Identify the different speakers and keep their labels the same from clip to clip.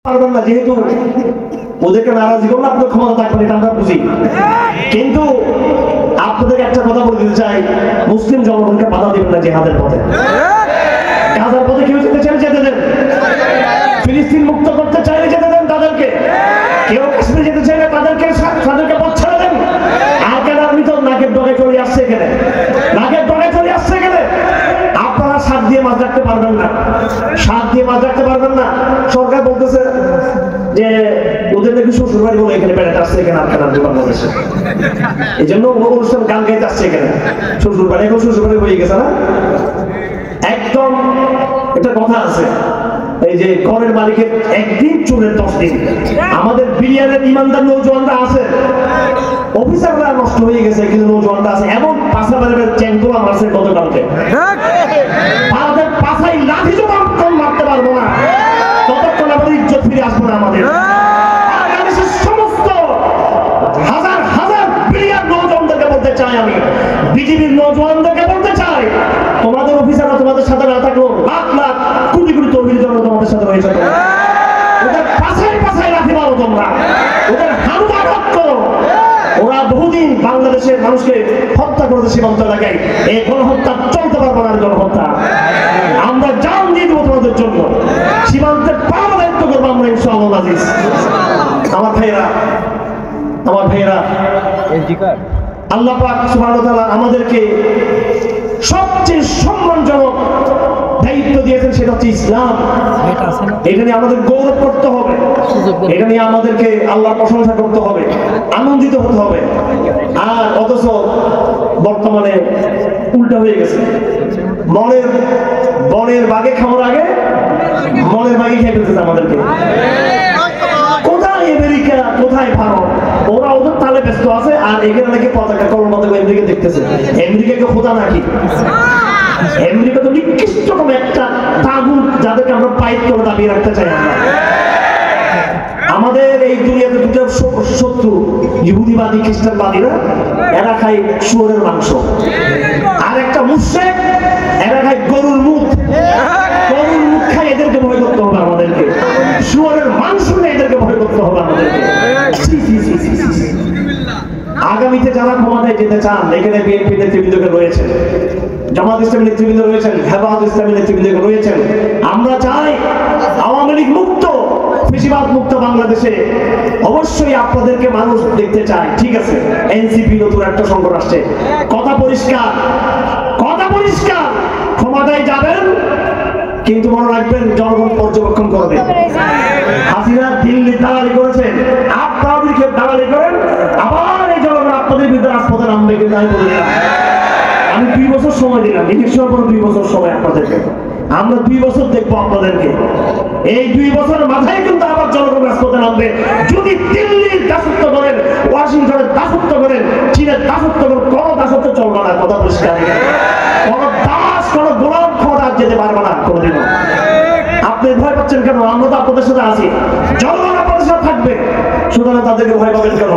Speaker 1: পারবেন না, যেহেতু ওদেরকে নারাজি করলে আপনার ক্ষমতা থাকবেন, এটা আমরা বুঝি। কিন্তু আপনাদের একটা কথা বলে দিতে চাই, মুসলিম জনগণকে বাধা দিবেন না জিহাদের পথে। গাজার পথে কেউ যেতে চাইলে যেতে দেন, ফিলিস্তিন মুক্ত করতে চাইলে যেতে দেন তাদেরকে, কেউ কাশ্মীর যেতে চাইলে তাদেরকে পথ ছেড়ে দেন। আর কেন আপনি তো নাকের ডগায় চলে আসছে এখানে, নাকের ডগায় চলে আসছে এখানে। আপনারা সাত দিয়ে মাছ রাখতে পারবেন না, সাত দিয়ে মাছ রাখতে পারবেন না। সরকার বলতেছে যে ওদের নাকি শ্বশুর বাড়ি বলে এখানে বেড়াতে আসছে, এখানে আর কেনার বাংলাদেশে, এই জন্য অনুষ্ঠান গান গাইতে আসছে এখানে। শ্বশুর বাড়ি এখন শ্বশুর বাড়ি হয়ে গেছে না একদম। একটা কথা আছে, এই যে ঘরের মালিকের একদিন চুলের 10 দিন। আমাদের বিরিয়ানের ইমানদার নৌজওয়ানরা আছে, অফিসাররা নষ্ট হয়ে গেছে, কিন্তু নৌজওয়ানরা আছে। এমন পাশা বেরোবে চ্যাংদোলা মারছে গতকালকে, ভারতের পাশাই লাঠি যতক্ষণ মারতে পারবো না ততক্ষণ আমাদের ইজ্জত ফিরে আসবো না। আমাদের বাংলাদেশের সমস্ত হাজার হাজার বিলিয়ন নৌজওয়ানদেরকে বলতে চাই, আমি বিজিবির নৌজওয়ানদেরকে বলতে চাই, তোমাদের অফিসাররা তোমাদের সাথে না থাকলো লাখ লাখ কোটি কোটি তহবিল জন্য তোমাদের সাথে রয়েছে। ওদের পাশাই পাশাই লাঠি মারো তোমরা, ওদের হামলা আঘাত করো। ওরা বহুদিন বাংলাদেশের মানুষকে হত্যা করেছে সীমান্ত এলাকায়। এই গণহত্যা চলতে পারবো না, গণহত্যা আমরা জান দিয়ে দেবো তোমাদের জন্য। সীমান্তের পাওয়া দায়িত্ব করবো আমরা ইনশাআল্লাহ আজিজ। আমার ভাইয়েরা, আমার ভাইয়েরা, আল্লাহ পাক সুবহানাহু ওয়া তাআলা আমাদেরকে সবচেয়ে সম্মানজনক দায়িত্ব দিয়েছেন, সেটা হচ্ছে ইসলাম। এটা নিয়ে আমাদের গৌরব করতে হবে, এটা নিয়ে আমাদেরকে আল্লাহর প্রশংসা করতে হবে, আনন্দিত হতে হবে। আর অথচ বর্তমানে উল্টা হয়ে গেছে, বনের বাগে খাওয়ার আগে মনের বাগে খেয়ে ফেলতেছে আমাদেরকে। কোথায় আমেরিকা, কোথায় ভারত, ওরা ওদের তালে ব্যস্ত আছে, আর এখানে নাকি পতাকা কলম আমেরিকা দেখতেছে। আমেরিকাকে খোদা নাকি? আমেরিকা তো নিকৃষ্টতম একটা তাগুত, যাদেরকে আমরা পাইপ করে দাবিয়ে রাখতে চাই। আমাদের এই দুনিয়াতে দুটো শত্রু, ইহুদিবাদী খ্রিস্টানবাদীরা, এরা খায় শুয়োরের মাংস, আর একটা মুশরিক, এরা খায় গরুর মুখ। গরুর মুখ খায়, এদেরকে ভয় করতে হবে আমাদেরকে। শুয়োরের মাংস খায়, এদেরকে ভয় করতে হবে আমাদেরকে। আগামীতে যারা ক্ষমতায় যেতে চান, এখানে বিএনপি নেতৃবৃন্দ রয়েছেন, জামাত ইসলামী নেতৃবৃন্দ রয়েছেন, হেফাজত ইসলামী নেতৃবৃন্দ রয়েছেন। আমরা চাই আওয়ামী লীগ মুক্ত, ফ্যাসিবাদ মুক্ত বাংলাদেশে। অবশ্যই আপনাদেরকে মানুষ দেখতে চায়, ঠিক আছে। এনসিপি নতুন একটা সংকট আসছে, কথা পরিষ্কার, কথা পরিষ্কার। ক্ষমতায় যাবেন, কিন্তু মনে রাখবেন জনগণ পর্যবেক্ষণ করবে। হাসিনা দিল্লি দালালি করেছেন, আপনারা দিকে দালালি করেন, আবার এই জনগণ আপনাদের বিরুদ্ধে রাজপথে নামবে। কিন্তু আমি বলে দিলাম, আমি 2 বছর সময় দিলাম, ইলেকশনের পর 2 বছর সময় আপনাদেরকে। আমরা 2 বছর দেখবো আপনাদেরকে। এই 2 বছরের মাথায় কিন্তু আবার জনগণ রাজপথে নামবে। যদি দিল্লির দাসত্ব করেন, ওয়াশিংটনের দাসত্ব করেন, চীনের দাসত্ব করেন, কোন দাসত্ব চলবে না। কথা পরিষ্কার, কোন দাস, কোন গোলাম ক্ষমতা যেতে পারবে না কোনদিনও। আপনি ভয় পাচ্ছেন কেন? আমরা তো আপনাদের সাথে আছি, জনগণ আপনাদের সাথে থাকবে, সুতরাং তাদেরকে ভয় পাবেন কেন?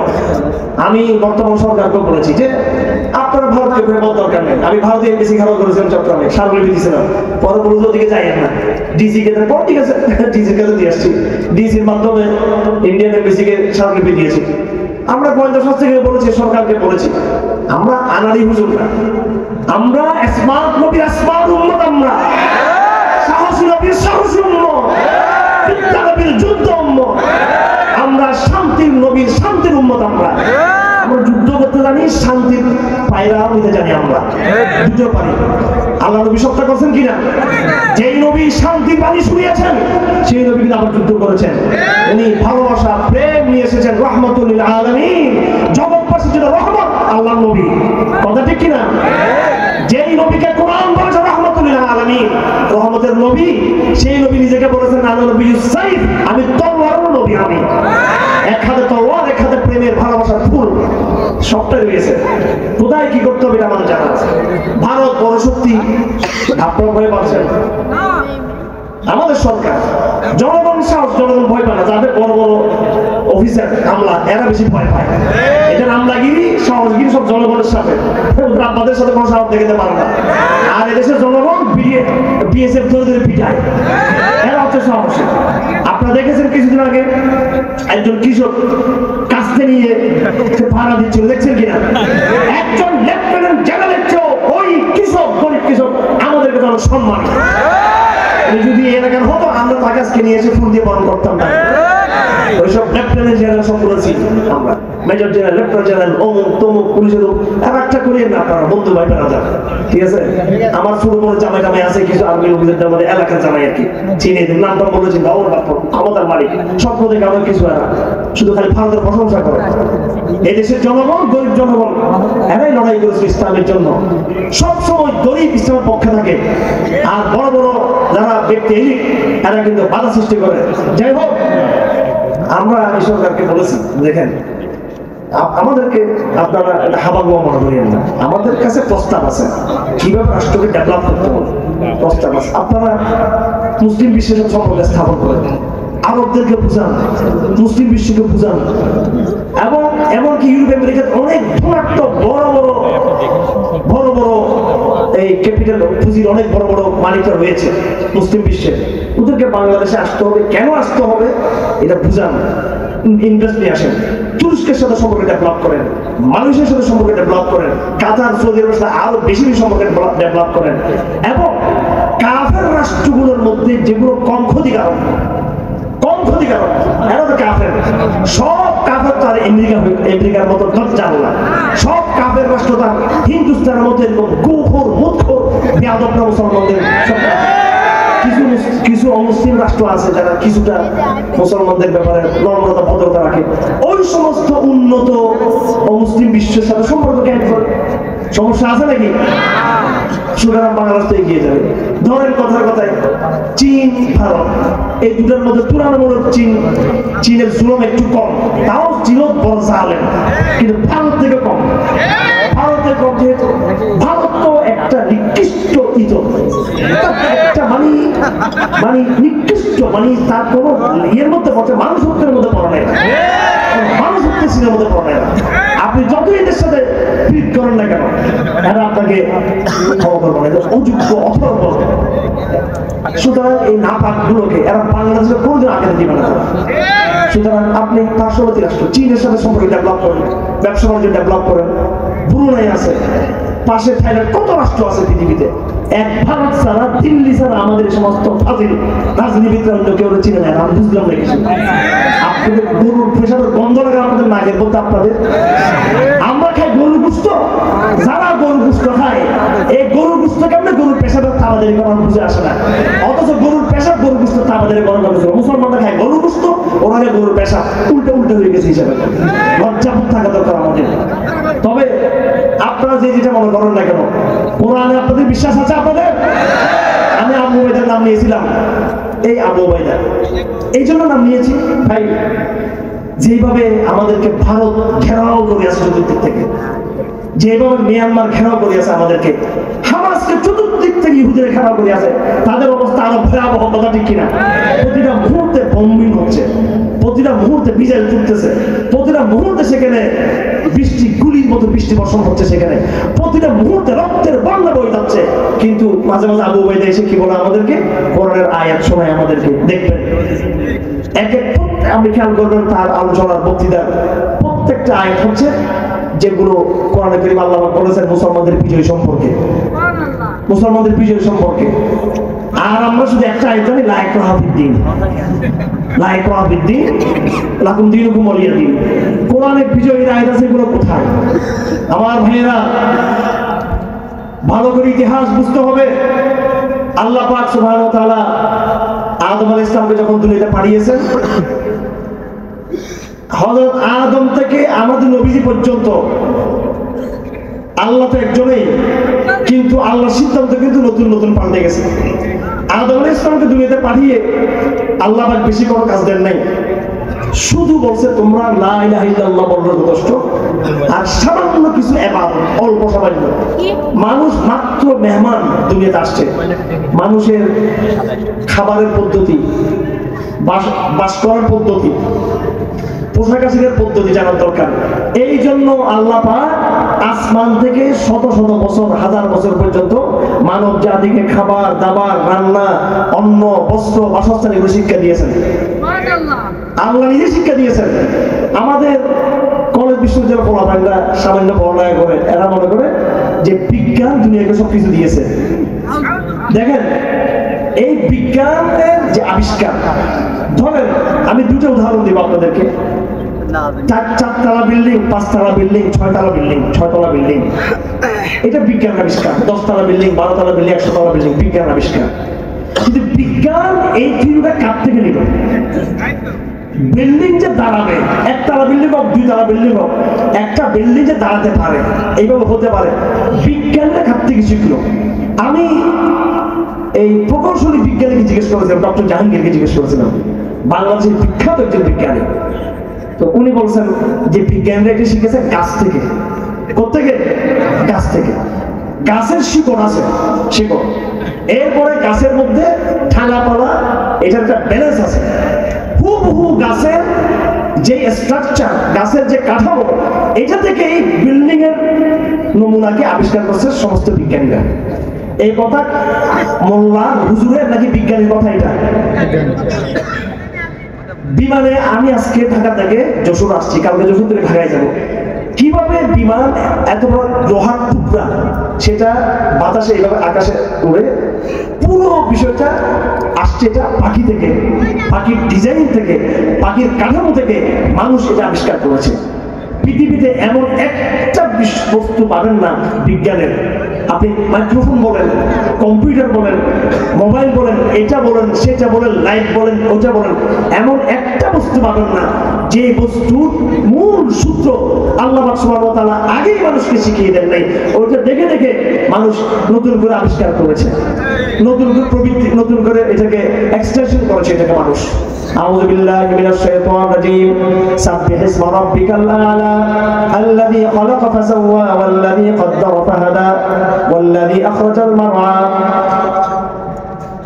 Speaker 1: আমি বর্তমান সরকারকে বলেছি যে আপনারা ভারতকে ভয় পাওয়ার দরকার নেই। আমি ভারতে এমবিসি খারাপ করেছিলাম চট্টগ্রামে, সারগুলি দিয়েছিলাম, পরে বলুন ওদিকে যাই না, ডিসি কে পর ঠিক আছে, ডিসির কাছে দিয়ে আসছি, ডিসির মাধ্যমে ইন্ডিয়ান এমবিসি কে সারগুলি দিয়েছি। আমরা গোয়েন্দা সংস্থা থেকে বলেছি, সরকারকে বলেছি, আমরা আনারি হুজুর না, আমরা স্মার্ট নবীর স্মার্ট উম্মত, আমরা সাহসী নবীর সাহসী উম্মত, বিদ্যা নবীর যুদ্ধ উম্মত, আমরা শান্তির নবীর শান্তির উম্মত। আমরা যুদ্ধ করতে জানি, শান্তির পায়রা নিতে জানি, আমরা দুটো পারি। আল্লাহ নবী সত্য করছেন কিনা? যেই নবী শান্তির বাণী শুনিয়েছেন, সেই নবী কিন্তু আবার যুদ্ধ করেছেন। উনি ভালোবাসা, প্রেম নিয়ে এসেছেন, রাহমাতুল লিল আলামিন, জগৎবাসীর জন্য রহমত। আল্লাহ নবী, কথা ঠিক কিনা? যেই নবীকে কোরআন বলেছে রাহমাতুল লিল আলামিন, রহমতের নবী, সেই নবী নিজেকে বলেছেন আনা নবিয়্যুস সাইফ, আমি তলোয়ারের নবী। আমি এক হাতে তলোয়ার, এক হাতে প্রেমের ভালোবাসার ফুল, সবটাই রয়েছে। কোথায় কি করতে হবে এটা আমার জানা আছে। ভারত বড় শক্তি, আপনারা ভয় পাচ্ছেন? আমাদের সরকার, জনগণ সাহস, জনগণ ভয় পায় না। যাদের বড় বড় অফিসার আমলা, এরা বেশি ভয় পায়। এটা আমলাগিরি, সাহসগিরি সব জনগণের সাথে, আপনাদের সাথে কোনো সাহস দেখাতে পারে না। আর এদেশের জনগণ বিএসএফ ধরে ধরে পিটায়, এরা হচ্ছে সাহসী। আপনারা দেখেছেন কিছুদিন আগে একজন কৃষক কাস্তে নিয়ে ভাড়া দিচ্ছিল, দেখছেন কিনা? একজন লেফটেন্যান্ট জেনারেলের চেয়েও ওই কৃষক, গরিব কৃষক আমাদের কাছে অনেক সম্মান। যদি এলাকার হতো আমরা তার কাছকে নিয়ে এসে ফুল দিয়ে বরণ করতাম না। ওইসব লেফটেন্যান্ট জেনারেল সব করেছি আমরা, মেজর জেনারেল, লেফটেন্যান্ট জেনারেল, অমুক তমুক পুলিশের লোক, একটা করিয়ে না আপনারা বন্ধু ভাই বেড়া, ঠিক আছে? আমার ছোট বড় জামাই টামাই আছে কিছু আর্মি লোকদের, আমাদের এলাকার জামাই আর কি, চিনে দিন নামটা বলেছেন, ওর বাপ ক্ষমতার মালিক, স্বপ্ন দেখে আমার কিছু এরা শুধু খালি ভারতের প্রশংসা করে। এই দেশের জনগণ, গরিব জনগণ, এরাই লড়াই করেছে ইসলামের জন্য, সবসময় গরিব ইসলামের পক্ষে থাকে। আর বড় বড় যারা ব্যক্তি এলিট এরা কিন্তু বাধা সৃষ্টি করে। যাই হোক, আমরা এই সরকারকে বলেছি, দেখেন আমাদেরকে আপনারা হাবাগোয়া মনে করেন না, আমাদের কাছে প্রস্তাব আছে কিভাবে রাষ্ট্রকে ডেভেলপ করতে হবে, প্রস্তাব আছে। আপনারা মুসলিম বিশ্বের সম্পর্কে স্থাপন করেন, আরবদেরকে বুঝান, মুসলিম বিশ্বকে বুঝান, এবং এমনকি ইউরোপ আমেরিকার অনেক ধনাত্মক বড় বড় এই ক্যাপিটাল পুঁজির অনেক বড় বড় মালিকরা রয়েছে মুসলিম বিশ্বে, ওদেরকে বাংলাদেশে আসতে হবে, কেন আসতে হবে এটা বুঝান, ইনভেস্ট নিয়ে আসেন, তুরস্কের সাথে সম্পর্ক ডেভেলপ করেন, মালয়েশিয়ার সাথে সম্পর্ক ডেভেলপ করেন, কাতার, সৌদি আরবের সাথে আরো বেশি সম্পর্ক ডেভেলপ করেন, এবং কাফের রাষ্ট্রগুলোর মধ্যে যেগুলো কম ক্ষতিকারক এরা তো কাফের, সব কাফের তার আমেরিকার মতো দজ্জাল না, সব কাফের রাষ্ট্র তার হিন্দুস্তানের মধ্যে কুফর মুৎখর বেয়াদবরা মুসলমানদের। কিছু অমুসলিম রাষ্ট্র আছে যারা কিছুটা মুসলমানদের ব্যাপারে নম্রতা ভদ্রতা রাখে, ওই সমস্ত উন্নত অমুসলিম বিশ্বের সাথে সম্পর্ক কেন করে? সমস্যা আছে নাকি? সুতরাং বাংলাদেশ তো এগিয়ে যাবে। ধরেন কথার কথায় চীন, ভারত, এই দুটার মধ্যে তুলনামূলক চীনের জুলুম একটু কম, তাও চীন বড় জালেম, কিন্তু ভারত থেকে কম। ভারতের কম যেহেতু ভারত তো একটা নিকৃষ্ট ইতর, একটা মানে নিকৃষ্ট, মানে তার কোনো ইয়ের মধ্যে পড়ছে, মানুষ হত্যের মধ্যে পড়া নেই, মানুষ হত্যা চীনের মধ্যে পড়া নেই। আপনি যত এদের সাথে ট্রিট করেন না কেন, এরা আপনাকে ক্ষমা করবো না, অযোগ্য, অথর্ব। সুতরাং এই নাপাক গুলোকে এরা বাংলাদেশের কোনোদিন আগে দিবে না। সুতরাং আপনি পার্শ্ববর্তী রাষ্ট্র চীনের সাথে সম্পর্ক ডেভেলপ করেন, ব্যবসা বাণিজ্য ডেভেলপ করেন। ব্রুনাই আছে, পাশে থাইল্যান্ড, কত রাষ্ট্র আছে পৃথিবীতে। এক ভারত ছাড়া, দিল্লি ছাড়া আমাদের সমস্ত ফাজিল রাজনীতিবিদরা অন্য কেউ চিনে নেয়, আমি বুঝলাম না কিছু। আপনাদের গরুর পেশাবের গন্ধ লাগে আমাদের নাকের বলতে আপনাদের, আমরা খাই গরুর গুস্ত, যারা গরুর গুস্ত খায় এই গরুর গুস্ত কেমন গরুর পেশাবের তাবাদের করার বুঝে আসে না, অথচ গরুর পেশাব গরুর গুস্ত তাবাদের করার বুঝে। মুসলমানরা খায় গরুর গুস্ত, ওরা গরুর পেশাব, উল্টে হয়ে গেছে হিসাবে। লজ্জাবোধ থাকা দরকার আমাদের। তবে আপনারা যেটা মনে করেন না কেন, কোরআনে আপনাদের বিশ্বাস আছে আপনাদের? আমি আবু উবাইদার নাম নিয়েছিলাম, এই আবু উবাইদা এই জন্য নাম নিয়েছি ভাই, যেভাবে আমাদেরকে ভারত ঘেরাও করে আছে চতুর্দিক থেকে, যেভাবে মিয়ানমার ঘেরাও করে আছে আমাদেরকে, হামাসকে চতুর্দিক থেকে ইহুদিরা ঘেরাও করে আছে, তাদের অবস্থা আরো ভয়াবহ, কথা ঠিক কিনা? প্রতিটা মুহূর্তে বম্বিং হচ্ছে, প্রতিটা মুহূর্তে বিজয় তুলতেছে, প্রতিটা মুহূর্তে সেখানে বৃষ্টি, গুলির মতো বৃষ্টি বর্ষণ হচ্ছে, সেখানে প্রতিটা মুহূর্তে রক্তের বন্যা বয়ে যাচ্ছে। কিন্তু মাঝে মাঝে আবু উবাইদা এসে কি বলে আমাদেরকে, কোরআনের আয়াত শোনায় আমাদেরকে। দেখবেন এক এক আপনি খেয়াল করবেন তার আলোচনার বক্তৃতার প্রত্যেকটা আয়াত হচ্ছে যেগুলো কোরআনে কারীম আল্লাহ বলেছেন মুসলমানদের বিজয় সম্পর্কে, মুসলমানদের বিজয় সম্পর্কে। আর আমরা শুধু একটা আয়াত জানি, লা ইকরাহা ফিদ্দীন, লা ইকরাহা ফিদ্দীন, লাকুম দীনুকুম ওয়ালিয়া দীন। কোরআনে বিজয়ের আয়াত আছে, এগুলো কোথায়? আমার ভাইয়েরা, ভালো করে ইতিহাস বুঝতে হবে। আল্লাহ পাক সুবহানাহু ওয়া তাআলা আদম আলাইহিস সালামকে যখন দুনিয়াতে পাঠিয়েছেন, হযরত আদম থেকে আমাদের নবীজি পর্যন্ত আল্লাহ তো একজনেই, কিন্তু আল্লাহর সিদ্ধান্ত কিন্তু নতুন নতুন পাল্টে গেছে। আদম আলাইহিস সালামকে দুনিয়াতে পাঠিয়ে আল্লাহ পাক বেশি কোনো কাজ দেন নাই, শুধু বলছে তোমরা লা ইলাহা ইল্লাল্লাহ বললে যথেষ্ট, আর সামান্য কিছু ইবাদত, অল্প সামান্য। মানুষ মাত্র মেহমান দুনিয়াতে আসছে, মানুষের খাবারের পদ্ধতি, বাস করার পদ্ধতি, পোশাক আশাকের পদ্ধতি জানার দরকার। এই জন্য আল্লাহ পাক আসমান থেকে শত শত বছর, হাজার বছর পর্যন্ত মানব জাতিকে খাবার দাবার, রান্না, অন্ন, বস্ত্র, বাসস্থান এগুলো শিক্ষা দিয়েছেন। আল্লাহ নিজে শিক্ষা দিয়েছেন। আমাদের কলেজ বিশ্ববিদ্যালয় পড়াশোনা সামান্য পড়ালেখা করে এরা মনে করে যে বিজ্ঞান দুনিয়াকে সবকিছু দিয়েছে। দেখেন এই বিজ্ঞানের যে আবিষ্কার, ধরেন আমি দুটো উদাহরণ দিব আপনাদেরকে। চারতলা বিল্ডিং, পাঁচতলা বিল্ডিং, ছয়তলা বিল্ডিং, ছয়তলা বিল্ডিং, এটা বিজ্ঞান আবিষ্কার। 10তলা বিল্ডিং, 12তলা বিল্ডিং, 100তলা বিল্ডিং, বিজ্ঞান আবিষ্কার। কিন্তু বিজ্ঞান এই থিওরিটা কার থেকে নিল? বিল্ডিং যে দাঁড়াবে, একতলা বিল্ডিং হোক, 2তলা বিল্ডিং হোক, একটা বিল্ডিং যে দাঁড়াতে পারে, এইভাবে হতে পারে, বিজ্ঞানটা কার থেকে শিখলো? আমি এই প্রকৌশলী বিজ্ঞানীকে জিজ্ঞেস করেছিলাম, ডক্টর জাহাঙ্গীরকে জিজ্ঞেস করেছিলাম, বাংলাদেশের বিখ্যাত একজন বিজ্ঞানী। তো উনি বলছেন যে বিজ্ঞানীরা এটা শিখেছে গাছ থেকে। কোত্থেকে? গাছ থেকে। গাছের শিকড় আছে, শিকড়, এরপরে গাছের মধ্যে ঠালাপালা, এটার একটা ব্যালেন্স আছে। হুবহু গাছের যে স্ট্রাকচার, গাছের যে কাঠামো, এটা থেকে এই বিল্ডিং এর নমুনাকে আবিষ্কার করছে সমস্ত বিজ্ঞানীরা। এই কথা মোল্লা হুজুরের নাকি বিজ্ঞানীর কথা? এটা বিমানে আমি আজকে ঢাকা থেকে যশোর আসছি, কালকে যশোর থেকে ঢাকায় যাব। কিভাবে বিমান এত বড় লোহার টুকরা সেটা বাতাসে এইভাবে আকাশে উড়ে, পুরো বিষয়টা আসছে এটা পাখি থেকে, পাখির ডিজাইন থেকে, পাখির কাঠামো থেকে মানুষ এটা আবিষ্কার করেছে। পৃথিবীতে এমন একটা বস্তু পাবেন না বিজ্ঞানের, আপনি মাইক্রোফোন বলেন, কম্পিউটার বলেন, মোবাইল বলেন, এটা বলেন, সেটা বলেন, লাইট বলেন, ওটা বলেন, এমন একটা বস্তু পাবেন না যে বস্তুর মূল সূত্র আল্লাহ পাক সুবহানাহু ওয়া তাআলা আগেই মানুষকে শিখিয়ে দেন নাই। ওইটা দেখে দেখে মানুষ নতুন করে আবিষ্কার করেছে, নতুন করে প্রবৃত্তি, নতুন করে এটাকে এক্সটেনশন করেছে এটাকে মানুষ। আউযু বিল্লাহি মিনাশ শাইতানির রাজীম। সাব্বিহ ইসমা রাব্বিকাল আ'লা আল্লাযী খালাকা ফাসাওয়া ওয়াল্লাযী কদ্দারা ফাহাদা ওয়াল্লাযী আখরাজাল মারআ।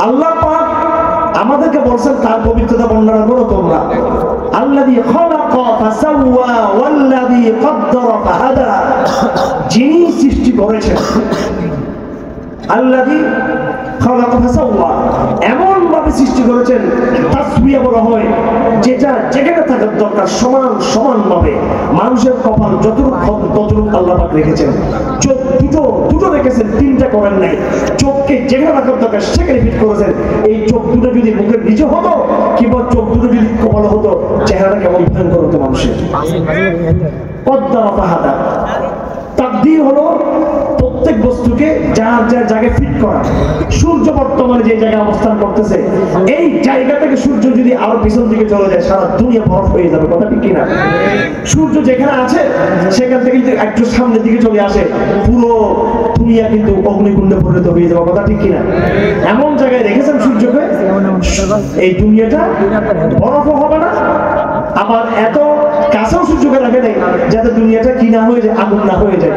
Speaker 1: আল্লাহ পাক আমাদেরকে বলছেন তার পবিত্রতা বর্ণনা করো তোমরা। আল্লাযী খালাকা ফাসাওয়া ওয়াল্লাযী কদ্দারা ফাহাদা, যিনি সৃষ্টি করেছেন, আল্লাযী খালাকা ফাসাওয়া, এমন ভাবে সৃষ্টি করেছেন, তাসবিয়া বলা হয় যেটা যেখানে থাকার দরকার সমান সমান ভাবে মানুষের কপাল যতটুকু আল্লাহ পাক রেখেছেন। চোখ দুটো রেখেছেন, তিনটা করেন নাই। চোখকে যেখানে রাখার দরকার সেখানে ফিট করেছেন। এই চোখ দুটো যদি মুখের নিচে হতো কিংবা চোখ দুটো যদি কপালে হতো, চেহারাটা কেমন ভয়ঙ্কর হতো মানুষের। কদ্দারা ফাহাদা, তাকদীর হলো প্রত্যেক বস্তুকে যার যার জায়গায় ফিট করা। সূর্য বর্তমানে যে জায়গায় অবস্থান করতেছে, এই জায়গা থেকে সূর্য যদি আরো পিছন দিকে চলে যায়, সারা দুনিয়া বরফ হয়ে যাবে। কথা ঠিক কিনা? সূর্য যেখানে আছে সেখান থেকে যদি একটু সামনের দিকে চলে আসে, পুরো দুনিয়া কিন্তু অগ্নিকুণ্ডে পরিণত হয়ে যাবে। কথা ঠিক কিনা? এমন জায়গায় রেখেছেন সূর্যকে, এই দুনিয়াটা বরফও হবে না, আবার এত কাছেও সূর্যকে রাখে নেই যাতে দুনিয়াটা কি না হয়ে যায়, আগুন না হয়ে যায়,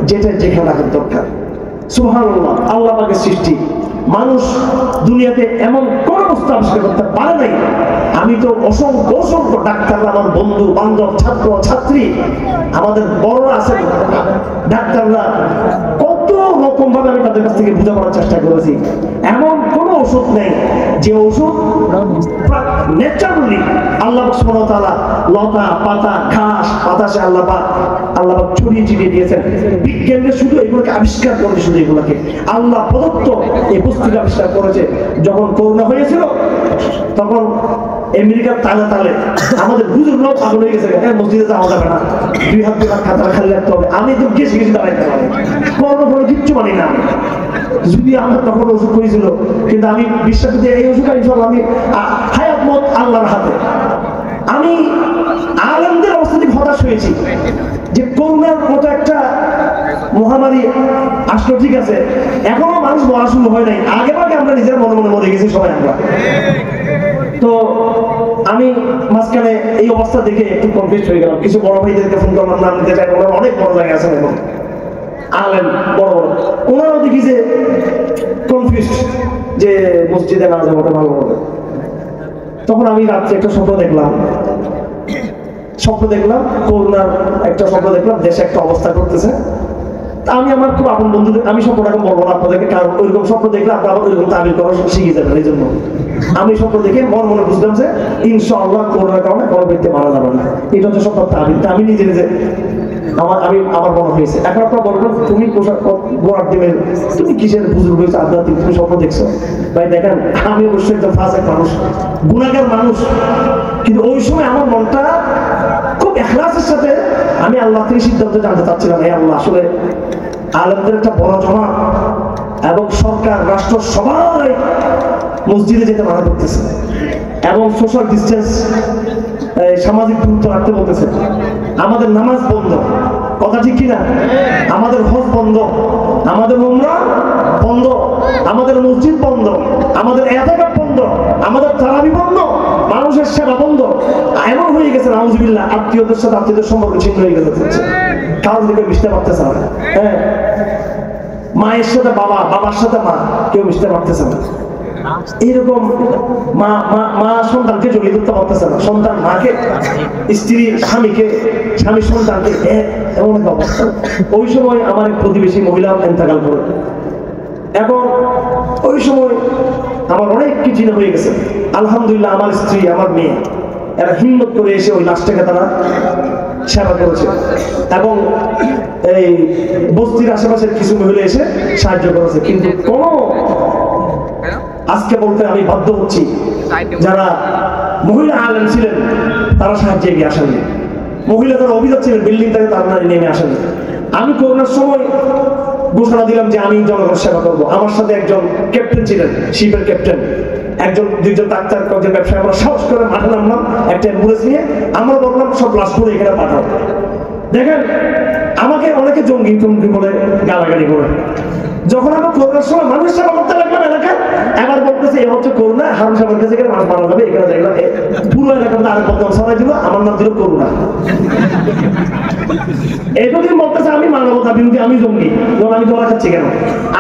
Speaker 1: যেটা যেখানে রাখার দরকার। সুবহানাল্লাহ, আল্লাহ পাকের সৃষ্টি। মানুষ দুনিয়াতে এমন কোন বস্তু আবিষ্কার করতে পারে নাই। আমি তো অসংখ্য অসংখ্য ডাক্তাররা, আমার বন্ধু বান্ধব, ছাত্র ছাত্রী, আমাদের বড়রা আছেন ডাক্তাররা, কত রকম ভাবে আমি তাদের কাছ থেকে বোঝানোর চেষ্টা করেছি। এমন কোন ওষুধ নেই যে ওষুধ ন্যাচারালি আল্লাহ সুবহানাহু ওয়া তাআলা লতা পাতা ঘাস বাতাসে আল্লাহ পাক ছড়িয়ে ছিটিয়ে দিয়েছেন। বিজ্ঞানীরা শুধু এগুলোকে আবিষ্কার করেছে, শুধু এগুলোকে আল্লাহ প্রদত্ত এই বস্তুকে আবিষ্কার করেছে। যখন করোনা হয়েছিল তখন আমেরিকার তালে তালে আমাদের হুজুর লোক পাগল হয়ে গেছে, মসজিদে যাওয়া যাবে না, 2 হাত দিয়ে খাতা খালি রাখতে হবে। আমি তো গেছি দাঁড়াইতে পারি, কোনো কিচ্ছু মানি না। যদি আমার তখন ওষুধ করেছিল, কিন্তু আমি বিশ্বাস করি এই ওষুধ ইনশাআল্লাহ আমি হায়াত মত আল্লাহর হাতে। আমি আলেমদের অবস্থা থেকে হতাশ হয়েছি যে করোনার মতো একটা মহামারী আসলো, ঠিক আছে, এখনো মানুষ মরা শুরু হয় নাই, আগে ভাগে আমরা নিজের মনে মনে মরে গেছি সবাই আমরা। তো আমি মাঝখানে এই অবস্থা দেখে একটু কনফিউজ হয়ে গেলাম। কিছু বড় ভাইদেরকে ফোন করলাম, নাম নিতে চাই, ওনারা অনেক বড় জায়গায় আছেন এখন, আলেম বড় বড়, ওনারাও দেখি যে কনফিউজ যে মসজিদে না যাবো ভালো হবে। তখন আমি রাত্রে একটা স্বপ্ন দেখলাম, স্বপ্ন দেখলাম, করোনার একটা স্বপ্ন দেখলাম, দেশে একটা অবস্থা করতেছে। আমি আমার খুব আপন বন্ধুদের, আমি স্বপ্নটা এখন বলবো না আপনাদেরকে, কারণ ওইরকম স্বপ্ন দেখলে আপনারা আবার ওইরকম তাবিল করা শিখে যাবেন। এই জন্য আমি স্বপ্ন দেখে মনে বুঝলাম যে ইনশাআল্লাহ করোনার কারণে কোনো ব্যক্তি মারা যাবে না। এটা হচ্ছে স্বপ্ন তাবিল। আমি নিজে নিজে আমার মনে হয়েছে। এখন আপনারা বলবেন তুমি তুমি কিসের বুজুর্গ হয়েছে আধ্যাত্মিক, তুমি স্বপ্ন দেখছো? ভাই দেখেন, আমি অবশ্যই একজন ফাসিক মানুষ, গুনাহগার মানুষ, কিন্তু ওই সময় আমার মনটা খুব ইখলাসের সাথে আমি আল্লাহ থেকে সিদ্ধান্ত জানতে চাচ্ছিলাম, এই আল্লাহ আসলে আলেমদের একটা বড় জমা এবং সরকার রাষ্ট্র সবাই মসজিদে যেতে মানা করতেছে এবং সোশ্যাল ডিস্টেন্স, সামাজিক দূরত্ব রাখতে বলতেছে, আমাদের নামাজ বন্ধ, কথা ঠিক কিনা? আমাদের হজ বন্ধ, আমাদের উমরা বন্ধ, আমাদের মসজিদ বন্ধ, আমাদের ইতিকাফ বন্ধ, আমাদের তারাবি বন্ধ, মানুষের সেবা বন্ধ। এমন হয়ে গেছে নাউজুবিল্লাহ, আত্মীয়দের সাথে আত্মীয়দের সম্পর্ক ছিন্ন হয়ে গেছে, কারোর দিকে মিশতে পারতেছে না। হ্যাঁ, মায়ের সাথে বাবা, বাবার সাথে মা, কেউ মিশতে পারতেছে না। এইরকম মা সন্তানকে জড়িয়ে ধরতে পারতেছে না, সন্তান মাকে, স্ত্রী স্বামীকে, স্বামী সন্তানকে, এমন একটা অবস্থা। ওই সময় আমার এক প্রতিবেশী মহিলা ইন্তেকাল করে। এখন ওই সময় আমার অনেক কিছু হয়ে গেছে। আলহামদুলিল্লাহ আমার স্ত্রী, আমার মেয়ে, এরা হিম্মত করে এসে ওই লাশটাকে তারা সেবা করেছে এবং এই বস্তির আশেপাশের কিছু মহিলা এসে সাহায্য করেছে। কিন্তু কোনো আজকে বলতে আমি বাধ্য হচ্ছি, যারা মহিলা আলেম ছিলেন তারা সাহায্যে এগিয়ে আসেননি, মহিলা যারা অভিজাত ছিলেন বিল্ডিং থেকে তারা নেমে আসেননি। আমি করোনার সময় ঘোষণা দিলাম যে আমি জনগণের সেবা করবো। আমার সাথে একজন ক্যাপ্টেন ছিলেন, শিপের ক্যাপ্টেন, দুইজন ডাক্তার, কয়েকজন ব্যবসায়ী। আমরা সাহস করে মাঠে নামলাম একটা অ্যাম্বুলেন্স নিয়ে। আমরা বললাম সব লাশগুলো এখানে পাঠাও। দেখেন, আমাকে অনেকে জঙ্গি টঙ্গি বলে গালাগালি করে। যখন আমরা করোনার সময় মানুষ সেবা করতে লাগলাম এলাকায়, এবার বলতেছে এ হচ্ছে করোনা, হারুন সাহেবের কাছে এখানে মানুষ মারা যাবে, এখানে দেখলাম পুরো এলাকাতে আরেক বদনাম সবাই দিল, আমার নাম দিল করোনা। এতদিন বলতেছে আমি মানবতা বিরোধী, আমি জঙ্গি, যখন আমি ধরা খাচ্ছি কেন?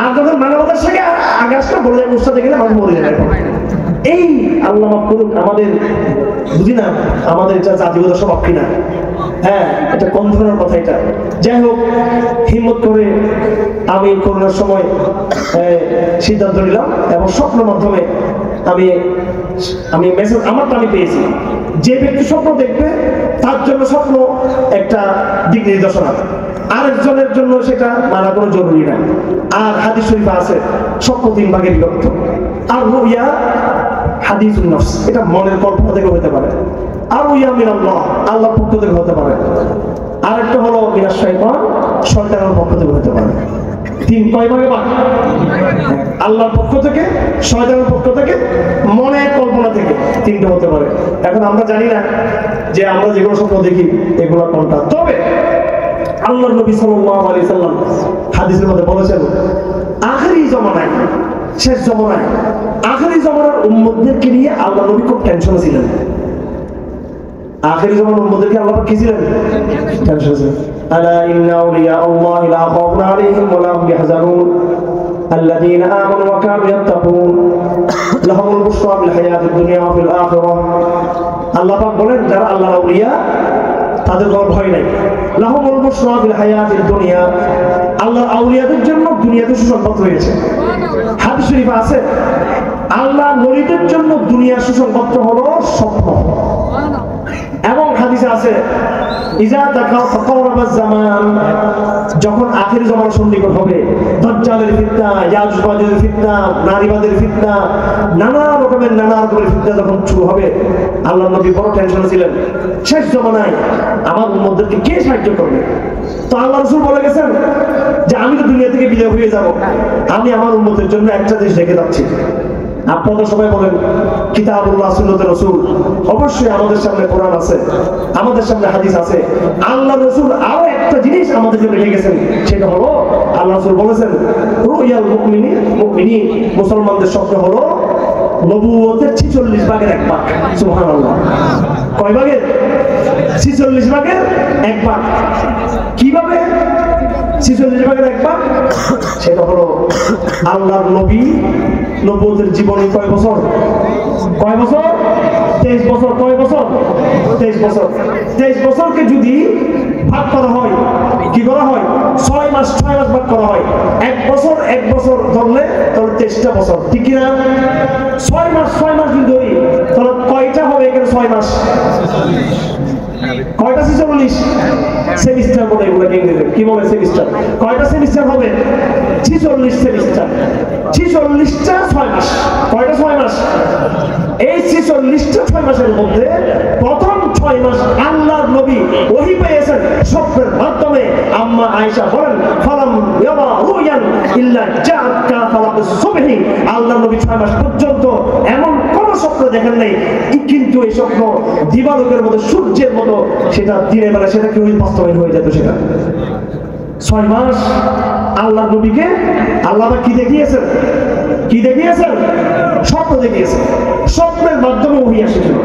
Speaker 1: আর যখন মানবতার সাথে আগাছটা বলে যায় উৎসাহ দেখে মানুষ মরে যাবে। এই আল্লাহ মাফ করুক, আমাদের বুঝি না আমাদের এটা জাতিগত স্বভাব কিনা। হ্যাঁ, এটা কোন ধরনের কথা এটা? যাই হোক, হিম্মত করে আমি করোনার সময় সিদ্ধান্ত নিলাম এবং স্বপ্নের মাধ্যমে আমি মেসেজ আমারটা আমি পেয়েছি। যে ব্যক্তি স্বপ্ন দেখবে তার জন্য স্বপ্ন একটা দিক নির্দেশনা, আরেকজনের জন্য সেটা মানা কোনো জরুরি না। আর হাদিস শরীফে আছে স্বপ্ন 3 ভাগে বিভক্ত। আর রুইয়া হাদিসুন নফস, এটা মনের কল্পনা থেকে হতে পারে। আর রুইয়া মিনাল্লাহ, আল্লাহর পক্ষ থেকে হতে পারে। আরেকটা হলো মিনাশ শাইতান, শয়তানের পক্ষ থেকে হতে পারে। 3 কয় ভাগে ভাগ? আল্লাহর পক্ষ থেকে, শয়তানের পক্ষ থেকে, মনের কল্পনা থেকে 3টা হতে পারে। এখন আমরা জানি না যে আমরা যেগুলো স্বপ্ন দেখি এগুলো কোনটা। তবে আল্লাহর নবী সাল্লাল্লাহু আলাইহি সাল্লাম হাদিসের মধ্যে বলেছেন, আখিরি জামানায়, শেষ জামানায়, আখিরি জামানার উম্মতদেরকে নিয়ে আল্লাহ নবী খুব টেনশনে ছিলেন। আখিরি জামানার উম্মতদেরকে আল্লাহ কি ছিলেন? টেনশনে ছিলেন। আলা ইন্না আউলিয়া আল্লাহ লা খাউফুন আলাইহিম ওয়া লা হুম ইয়াহজানুন আল্লাযীনা আমানু ওয়া কানু ইয়াত্তাকুন লাহুমুল বুশরা ফিল হায়াতিদ দুনিয়া ওয়া ফিল আখিরাহ। আল্লাহ পাক বলেন, যারা আল্লাহর আউলিয়া তাদের কোনো ভয় নাই। লাহুমুল বুশরা ফিল হায়াতিদ দুনিয়া, আল্লাহর আউলিয়াদের জন্য দুনিয়াতে সুসংবাদ রয়েছে। হাদিস শরীফে আছে আল্লাহ ওলিদের জন্য দুনিয়ার সুসংবাদ হলো স্বপ্ন। এবং হাদিসে আছে ইজা তাকারাবাজ জামান, যখন আখির জামানা সন্নিকট হবে, দাজ্জালের ফিতনা, ইয়াজুজ মাজুজের ফিতনা, নারীবাদের ফিতনা, নানা রকমের ফিতনা যখন শুরু হবে, আল্লাহর নবী বড় টেনশনে ছিলেন। শেষ জামানায় আমার উম্মতদেরকে কে সাহায্য করবে? তো আল্লাহ রাসূল বলে গেছেন যে আমি তো দুনিয়া থেকে বিদায় হয়ে যাব, আমি আমার উম্মতের জন্য একটা জিনিস রেখে যাচ্ছি। আপনারা সবাই বলেন কিতাবুল্লাহ, সুন্নাতে রাসূল। অবশ্যই আমাদের সামনে কোরআন আছে, আমাদের সামনে হাদিস আছে। আল্লাহ রাসূল আরো একটা জিনিস আমাদের জন্য রেখে গেছেন, সেটা হলো আল্লাহ রাসূল বলেছেন রুয়াল মুমিনিন, মুসলমানদের স্বপ্ন হলো নবুয়তের 46 ভাগের 1 ভাগ। সুবহানাল্লাহ। কয় ভাগের? 46 ভাগের 1 ভাগ। কিভাবে? 46 ভাগের এক ভাগ সেটা হলো আল্লাহর নবী নবুয়তের জীবনে কয় বছর? 23 বছর। কয় বছর? 23 বছর। 23 বছরকে যদি ভাগ করা হয়, কি করা হয়? 6 মাস ভাগ করা হয়। এক বছর ধরলে তাহলে 23টা বছর, ঠিক কিনা? 6 মাস যদি ধরি তাহলে কয়টা হবে এখানে? 6 মাস কয়টা? 46 সেমিস্টার বলে এগুলোকে ইংরেজিতে কি বলে? সেমিস্টার। কয়টা সেমিস্টার হবে? 46 সেমিস্টার। 46টা 6 মাস। কয়টা? 6 মাস। এই 46টা 6 মাসের মধ্যে প্রথম 6 মাস আল্লাহর নবী ওহী পেয়েছেন স্বপ্নের মাধ্যমে। আম্মা আয়েশা বলেন, ফালাম ইয়ারা রুয়ান ইল্লা জাআত কা ফালাকুস সুবহি। আল্লাহর নবী 6 মাস পর্যন্ত এমন কোন স্বপ্ন দেখেন নাই, কিন্তু এই স্বপ্ন দিবালোকের মতো, সূর্যের মতো, সেটা দিনের বেলা সেটা কি বাস্তবায়ন হয়ে যেত। সেটা 6 মাস আল্লাহর নবীকে আল্লাহ কি দেখিয়েছেন? স্বপ্ন দেখিয়েছেন। স্বপ্নের মাধ্যমে ওহী এসেছিল।